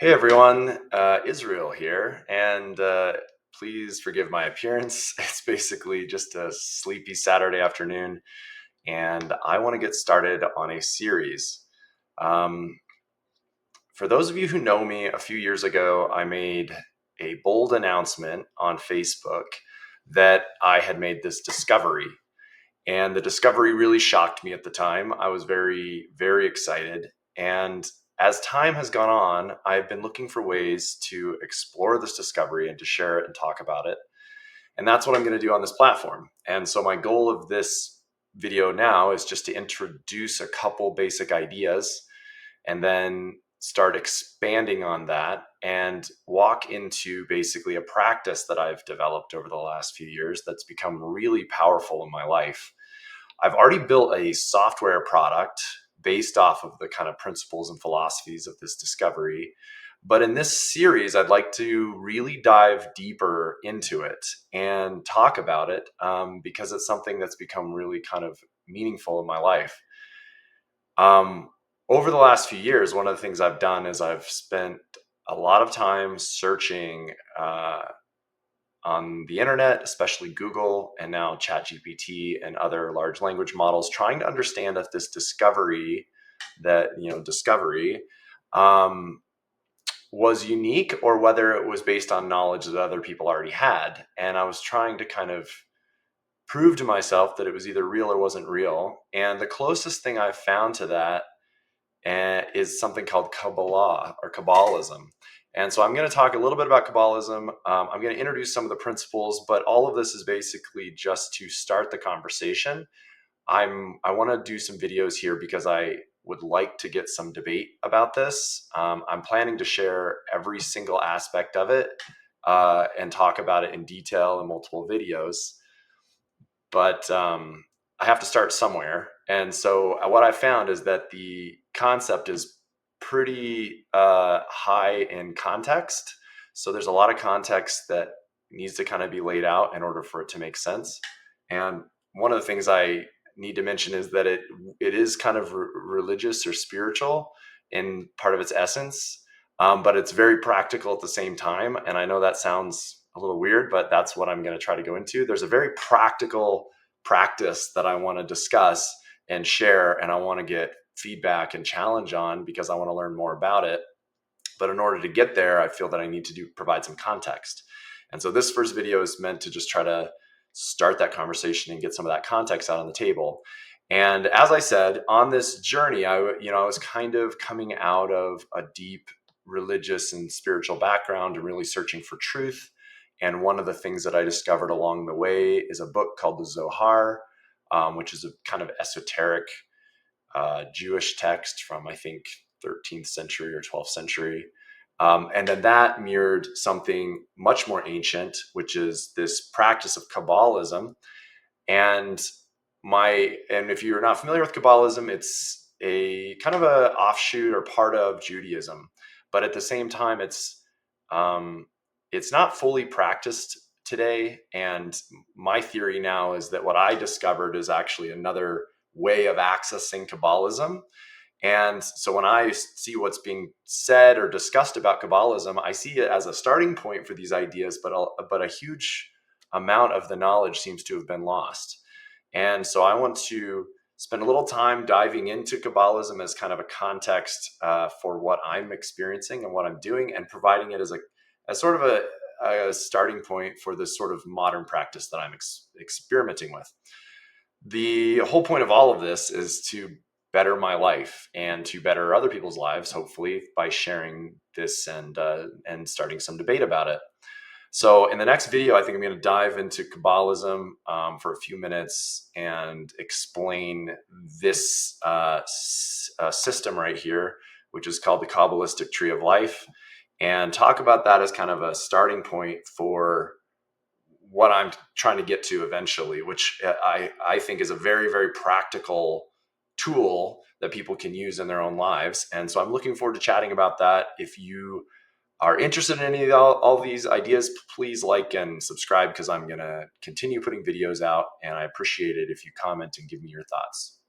Hey everyone, Israel here, and please forgive my appearance. It's basically just a sleepy Saturday afternoon, and I want to get started on a series. Um, for those of you who know me, a few years ago, I made a bold announcement on Facebook that I had made this discovery. And the discovery really shocked me at the time. I was very, very excited. And as time has gone on, I've been looking for ways to explore this discovery and to share it and talk about it. And that's what I'm going to do on this platform. And so, my goal of this video now is just to introduce a couple basic ideas and then start expanding on that and walk into basically a practice that I've developed over the last few years that's become really powerful in my life. I've already built a software product based off of the kind of principles and philosophies of this discovery. But in this series, I'd like to really dive deeper into it and talk about it because it's something that's become really kind of meaningful in my life. Um, Over the last few years, one of the things I've done is I've spent a lot of time searching on the internet, especially Google and now ChatGPT and other large language models, trying to understand if this discovery um, was unique or whether it was based on knowledge that other people already had. And I was trying to kind of prove to myself that it was either real or wasn't real. And the closest thing I've found to that is something called Kabbalah or Kabbalism. And so I'm going to talk a little bit about Kabbalism. I'm going to introduce some of the principles, but all of this is basically just to start the conversation. I want to do some videos here because I would like to get some debate about this. I'm planning to share every single aspect of it and talk about it in detail in multiple videos. But I have to start somewhere. And so what I found is that the concept is pretty high in context. So there's a lot of context that needs to kind of be laid out in order for it to make sense. And one of the things I need to mention is that it is kind of religious or spiritual in part of its essence, but it's very practical at the same time. And I know that sounds a little weird, but that's what I'm going to try to go into. There's a very practical practice that I want to discuss and share, and I want to get feedback and challenge on because I want to learn more about it. But in order to get there, I feel that I need to provide some context. And so this first video is meant to just try to start that conversation and get some of that context out on the table. And as I said, on this journey, I was kind of coming out of a deep religious and spiritual background and really searching for truth. And one of the things that I discovered along the way is a book called the Zohar, which is a kind of esoteric Jewish text from, I think, 13th century or 12th century. And then that mirrored something much more ancient, which is this practice of Kabbalism. And if you're not familiar with Kabbalism, it's a kind of a offshoot or part of Judaism, but at the same time, it's not fully practiced today. And my theory now is that what I discovered is actually another way of accessing Kabbalism. And so when I see what's being said or discussed about Kabbalism, I see it as a starting point for these ideas, but a huge amount of the knowledge seems to have been lost. And so I want to spend a little time diving into Kabbalism as kind of a context for what I'm experiencing and what I'm doing, and providing it as sort of a starting point for this sort of modern practice that I'm experimenting with. The whole point of all of this is to better my life and to better other people's lives, hopefully by sharing this and starting some debate about it. So in the next video, I think I'm going to dive into Kabbalism for a few minutes and explain this system right here, which is called the Kabbalistic Tree of Life, and talk about that as kind of a starting point for what I'm trying to get to eventually, which I think is a very, very practical tool that people can use in their own lives. And so I'm looking forward to chatting about that. If you are interested in any of all these ideas, please like and subscribe because I'm going to continue putting videos out, and I appreciate it if you comment and give me your thoughts.